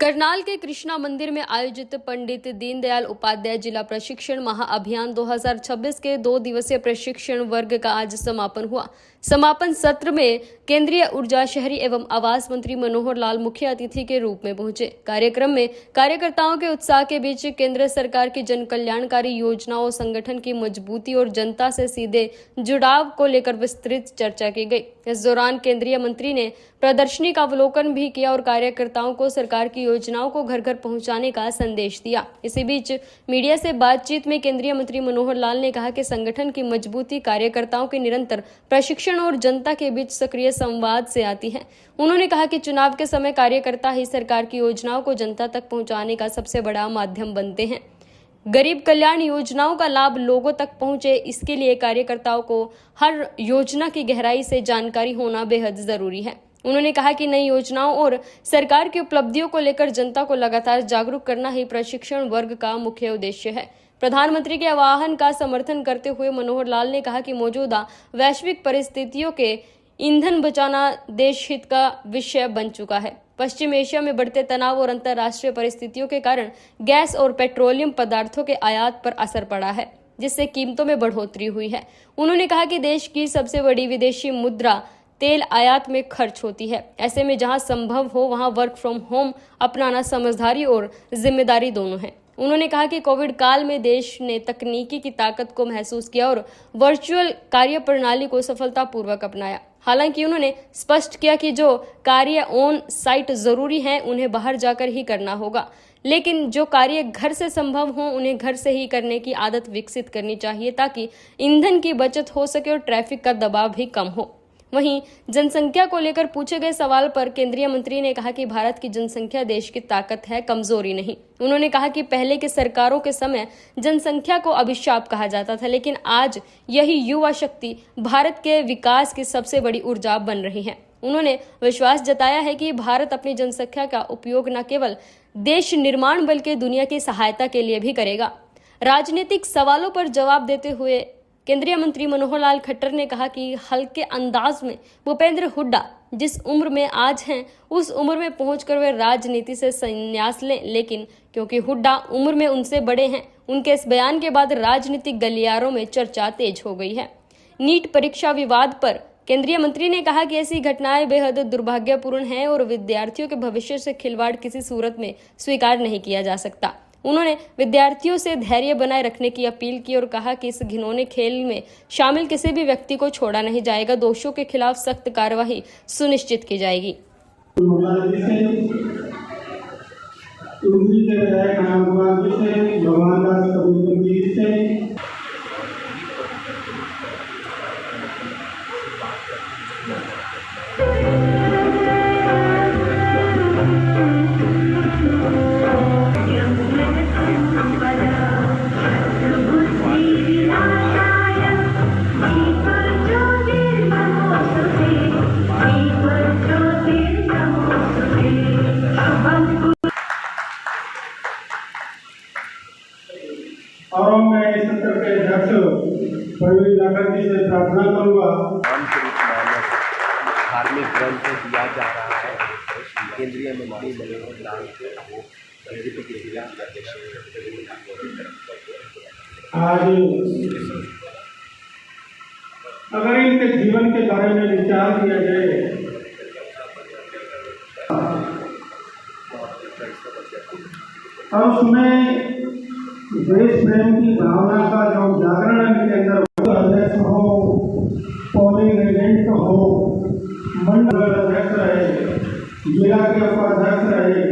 करनाल के कृष्णा मंदिर में आयोजित पंडित दीनदयाल उपाध्याय जिला प्रशिक्षण महाअभियान 2026 के 2 दिवसीय प्रशिक्षण वर्ग का आज समापन हुआ। समापन सत्र में केंद्रीय ऊर्जा, शहरी एवं आवास मंत्री मनोहर लाल मुख्य अतिथि के रूप में पहुंचे। कार्यक्रम में कार्यकर्ताओं के उत्साह के बीच केंद्र सरकार की जन कल्याणकारी योजनाओं, संगठन की मजबूती और जनता से सीधे जुड़ाव को लेकर विस्तृत चर्चा की गई। इस दौरान केंद्रीय मंत्री ने प्रदर्शनी का अवलोकन भी किया और कार्यकर्ताओं को सरकार की योजनाओं को घर घर पहुंचाने का संदेश दिया। इसी बीच मीडिया से बातचीत में केंद्रीय मंत्री मनोहर लाल ने कहा कि संगठन की मजबूती कार्यकर्ताओं के निरंतर प्रशिक्षण और जनता के बीच सक्रिय संवाद से आती है। उन्होंने कहा कि चुनाव के समय कार्यकर्ता ही सरकार की योजनाओं को जनता तक पहुंचाने का सबसे बड़ा माध्यम बनते हैं। गरीब कल्याण योजनाओं का लाभ लोगों तक पहुंचे, इसके लिए कार्यकर्ताओं को हर योजना की गहराई से जानकारी होना बेहद जरूरी है। उन्होंने कहा कि नई योजनाओं और सरकार की उपलब्धियों को लेकर जनता को लगातार जागरूक करना ही प्रशिक्षण वर्ग का मुख्य उद्देश्य है। प्रधानमंत्री के आह्वान का समर्थन करते हुए मनोहर लाल ने कहा कि मौजूदा वैश्विक परिस्थितियों के ईंधन बचाना देश हित का विषय बन चुका है। पश्चिम एशिया में बढ़ते तनाव और अंतर्राष्ट्रीय परिस्थितियों के कारण गैस और पेट्रोलियम पदार्थों के आयात पर असर पड़ा है, जिससे कीमतों में बढ़ोतरी हुई है। उन्होंने कहा कि देश की सबसे बड़ी विदेशी मुद्रा तेल आयात में खर्च होती है। ऐसे में जहां संभव हो वहां वर्क फ्रॉम होम अपनाना समझदारी और जिम्मेदारी दोनों है। उन्होंने कहा कि कोविड काल में देश ने तकनीकी की ताकत को महसूस किया और वर्चुअल कार्य प्रणाली को सफलतापूर्वक अपनाया। हालांकि उन्होंने स्पष्ट किया कि जो कार्य ऑन साइट जरूरी हैं उन्हें बाहर जाकर ही करना होगा, लेकिन जो कार्य घर से संभव हो उन्हें घर से ही करने की आदत विकसित करनी चाहिए ताकि ईंधन की बचत हो सके और ट्रैफिक का दबाव भी कम हो। वहीं जनसंख्या को लेकर पूछे गए सवाल पर केंद्रीय मंत्री ने कहा कि भारत की जनसंख्या देश की ताकत है, कमजोरी नहीं। उन्होंने कहा कि पहले के सरकारों के समय जनसंख्या को अभिशाप कहा जाता था, लेकिन आज यही युवा शक्ति भारत के विकास की सबसे बड़ी ऊर्जा बन रही है। उन्होंने विश्वास जताया है कि भारत अपनी जनसंख्या का उपयोग न केवल देश निर्माण बल्कि दुनिया की सहायता के लिए भी करेगा। राजनीतिक सवालों पर जवाब देते हुए केंद्रीय मंत्री मनोहर लाल खट्टर ने कहा कि हल्के अंदाज में भूपेंद्र हुड्डा जिस उम्र में आज हैं उस उम्र में पहुंचकर वे राजनीति से संन्यास लें, लेकिन क्योंकि हुड्डा उम्र में उनसे बड़े हैं, उनके इस बयान के बाद राजनीतिक गलियारों में चर्चा तेज हो गई है। नीट परीक्षा विवाद पर केंद्रीय मंत्री ने कहा कि ऐसी घटनाएं बेहद दुर्भाग्यपूर्ण हैं और विद्यार्थियों के भविष्य से खिलवाड़ किसी सूरत में स्वीकार नहीं किया जा सकता। उन्होंने विद्यार्थियों से धैर्य बनाए रखने की अपील की और कहा कि इस घिनौने खेल में शामिल किसी भी व्यक्ति को छोड़ा नहीं जाएगा। दोषियों के खिलाफ सख्त कार्रवाई सुनिश्चित की जाएगी। और मैं इस सत्र के अध्यक्ष प्रवीण लाखन जी से प्रार्थना करूंगा। धार्मिक ग्रंथ दिया जा रहा है। केंद्रीय मंत्री मनोहर लाल बीजेपी के जिला अध्यक्ष आज अगर इनके जीवन के बारे में विचार किया जाए और उसमें देश प्रेम की भावना का जो जागरण इनके अंदर अध्यक्ष हो, पोलिंग एजेंट हो, मंडल अध्यक्ष रहे, जिला के उपाध्यक्ष रहे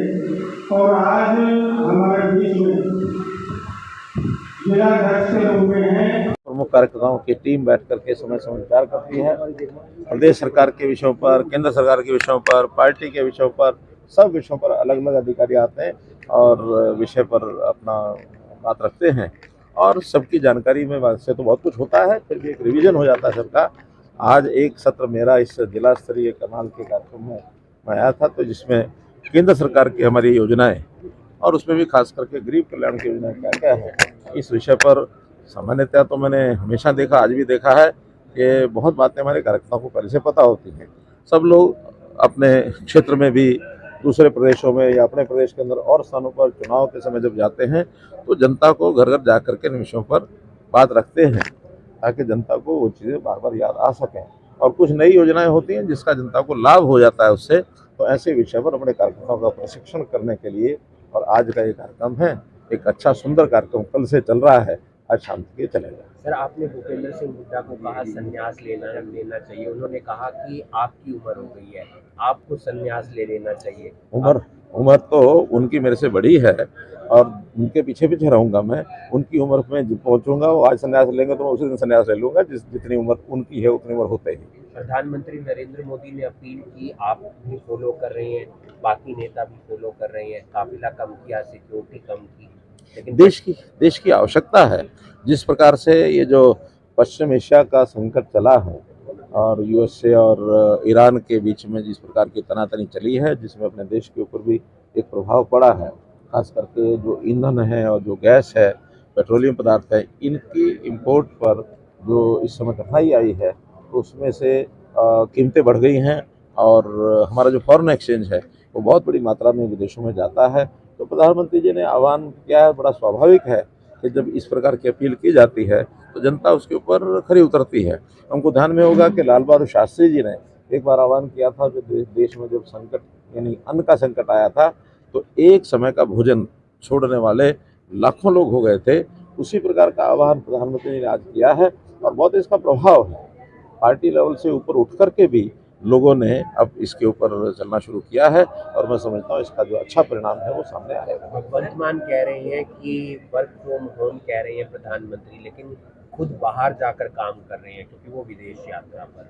और आज हमारे बीच में जिला अध्यक्ष के रूप में है। प्रमुख कार्यकर्ताओं की टीम बैठ करके समय समय विचार करती है। प्रदेश सरकार के विषयों पर, केंद्र सरकार के विषयों पर, पार्टी के विषयों पर, सब विषयों पर अलग अलग अधिकारी आते हैं और विषय पर अपना बात रखते हैं और सबकी जानकारी में वैसे तो बहुत कुछ होता है, फिर भी एक रिवीजन हो जाता है सबका। आज एक सत्र मेरा इस जिला स्तरीय करनाल के कार्यक्रम में मैं आया था, तो जिसमें केंद्र सरकार की हमारी योजनाएं और उसमें भी खास करके गरीब कल्याण की योजनाएं क्या क्या है, इस विषय पर सामान्यतः तो मैंने हमेशा देखा, आज भी देखा है कि बहुत बातें हमारे कार्यकर्ताओं को पहले से पता होती हैं। सब लोग अपने क्षेत्र में भी दूसरे प्रदेशों में या अपने प्रदेश के अंदर और स्थानों पर चुनाव के समय जब जाते हैं तो जनता को घर घर जा करके इन विषयों पर बात रखते हैं, ताकि जनता को वो चीज़ें बार बार याद आ सकें। और कुछ नई योजनाएं होती हैं जिसका जनता को लाभ हो जाता है उससे, तो ऐसे विषय पर अपने कार्यकर्ताओं का प्रशिक्षण करने के लिए, और आज का ये कार्यक्रम है, एक अच्छा सुंदर कार्यक्रम कल से चल रहा है, आज शाम तक ये चलेगा। सर, आपने भूपेंद्र सिंह हुड्डा को कहा संन्यास लेना चाहिए, उन्होंने कहा कि आपकी उम्र हो गई है, आपको संन्यास ले लेना चाहिए। उम्र तो उनकी मेरे से बड़ी है और उनके पीछे रहूंगा मैं। उनकी उम्र में जब पहुंचूंगा, वो आज संन्यास लेंगे तो मैं उसी दिन संन्यास ले लूंगा, जितनी उम्र उनकी है उतनी उम्र होते ही। प्रधानमंत्री नरेंद्र मोदी ने अपील की, आप भी फॉलो कर रहे हैं, बाकी नेता भी फॉलो कर रहे हैं, काफिला कम किया, सिक्योरिटी कम की, लेकिन देश की आवश्यकता है। जिस प्रकार से ये जो पश्चिम एशिया का संकट चला है और यूएसए और ईरान के बीच में जिस प्रकार की तनातनी चली है, जिसमें अपने देश के ऊपर भी एक प्रभाव पड़ा है, खास करके जो ईंधन है और जो गैस है, पेट्रोलियम पदार्थ है, इनकी इंपोर्ट पर जो इस समय कठिनाई आई है, तो उसमें से कीमतें बढ़ गई हैं और हमारा जो फॉरेन एक्सचेंज है वो बहुत बड़ी मात्रा में विदेशों में जाता है। तो प्रधानमंत्री जी ने आह्वान किया है, बड़ा स्वाभाविक है कि जब इस प्रकार की अपील की जाती है तो जनता उसके ऊपर खरी उतरती है। हमको ध्यान में होगा कि लाल बहादुर शास्त्री जी ने एक बार आह्वान किया था, जब देश में जब संकट यानी अन्न का संकट आया था, तो एक समय का भोजन छोड़ने वाले लाखों लोग हो गए थे। उसी प्रकार का आह्वान प्रधानमंत्री जी ने आज किया है और बहुत इसका प्रभाव है। पार्टी लेवल से ऊपर उठ करके भी लोगों ने अब इसके ऊपर चलना शुरू किया है और मैं समझता हूँ इसका जो अच्छा परिणाम है वो सामने आएगा। वर्तमान कह रहे हैं कि वर्क फ्रॉम होम कह रहे हैं प्रधानमंत्री, लेकिन खुद बाहर जाकर काम कर रहे हैं क्योंकि वो विदेश यात्रा पर।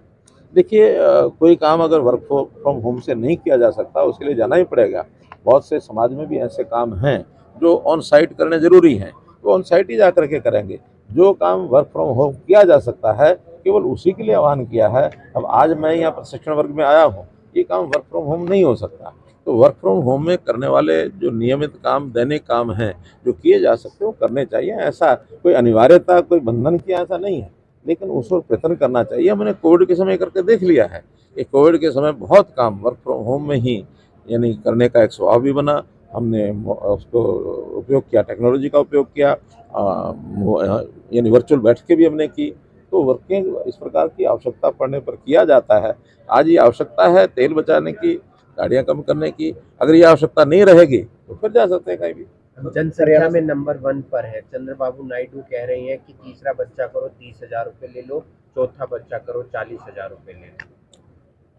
देखिए, कोई काम अगर वर्क फ्रॉम होम से नहीं किया जा सकता उसके लिए जाना ही पड़ेगा। बहुत से समाज में भी ऐसे काम हैं जो ऑन साइट करने जरूरी हैं, तो ऑन साइट ही जा करके करेंगे। जो काम वर्क फ्रॉम होम किया जा सकता है केवल उसी के लिए आह्वान किया है। अब आज मैं यहाँ प्रशिक्षण वर्ग में आया हूँ, ये काम वर्क फ्रॉम होम नहीं हो सकता। तो वर्क फ्रॉम होम में करने वाले जो नियमित काम, दैनिक काम हैं जो किए जा सकते हैं वो करने चाहिए। ऐसा कोई अनिवार्यता, कोई बंधन किया ऐसा नहीं है, लेकिन उस पर प्रयत्न करना चाहिए। मैंने कोविड के समय करके देख लिया है कि कोविड के समय बहुत काम वर्क फ्रॉम होम में ही यानी करने का एक स्वभाव भी बना। हमने उसको उपयोग किया, टेक्नोलॉजी का उपयोग किया, यानी वर्चुअल बैठकें भी हमने की। तो वर्किंग इस प्रकार की आवश्यकता पड़ने पर किया जाता है। आज ये आवश्यकता है तेल बचाने की, गाड़ियाँ कम करने की। अगर ये आवश्यकता नहीं रहेगी तो फिर जा सकते हैं कहीं भी। जनसंख्या में नंबर 1 पर है। चंद्रबाबू नायडू कह रहे हैं कि तीसरा बच्चा करो 30,000 रुपये ले लो, चौथा बच्चा करो 40,000 रुपये ले लो।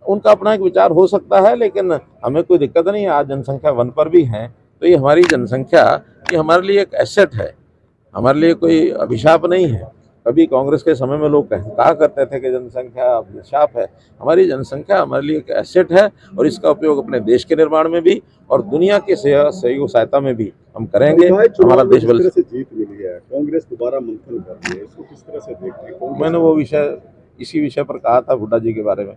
उनका अपना एक विचार हो सकता है, लेकिन हमें कोई दिक्कत नहीं है। आज जनसंख्या 1 पर भी है, तो ये हमारी जनसंख्या ये हमारे लिए एक एसेट है, हमारे लिए कोई अभिशाप नहीं है। कभी कांग्रेस के समय में लोग कहा करते थे कि जनसंख्या अभिशाप है। हमारी जनसंख्या हमारे लिए एक एसेट है और इसका उपयोग अपने देश के निर्माण में भी और दुनिया के सहयोग सहायता में भी हम करेंगे। हमारा देश बल से जीत मिली है, कांग्रेस दोबारा मंथन कर रही है, इसको किस तरह से देखते हैं? मैंने वो विषय इसी विषय पर कहा था हुड्डा जी के बारे में।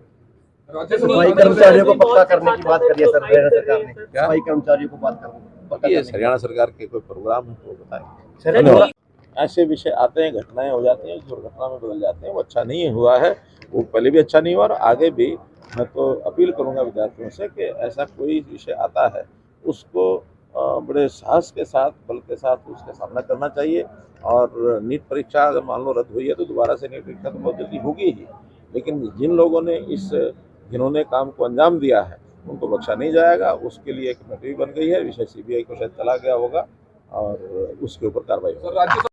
सफाई कर्मचारियों को पक्का करने की बात करी है सर, हरियाणा सरकार ने। सफाई कर्मचारियों को बात करने, ये हरियाणा सरकार के कोई प्रोग्राम है तो बताएं। ऐसे विषय आते हैं, घटनाएं हो जाती हैं, दुर्घटना में बदल जाते हैं। वो अच्छा नहीं हुआ है, वो पहले भी अच्छा नहीं हुआ और आगे भी। मैं तो अपील करूंगा विद्यार्थियों से कि ऐसा कोई विषय आता है उसको बड़े साहस के साथ, बल के साथ उसका सामना करना चाहिए। और नीट परीक्षा अगर मान लो रद्द हुई है तो दोबारा से नीट परीक्षा तो बहुत जल्दी होगी ही, लेकिन जिन लोगों ने जिन्होंने काम को अंजाम दिया है उनको बख्शा नहीं जाएगा। उसके लिए एक कमेटी बन गई है, विषय CBI को शायद चला गया होगा और उसके ऊपर कार्रवाई होगी।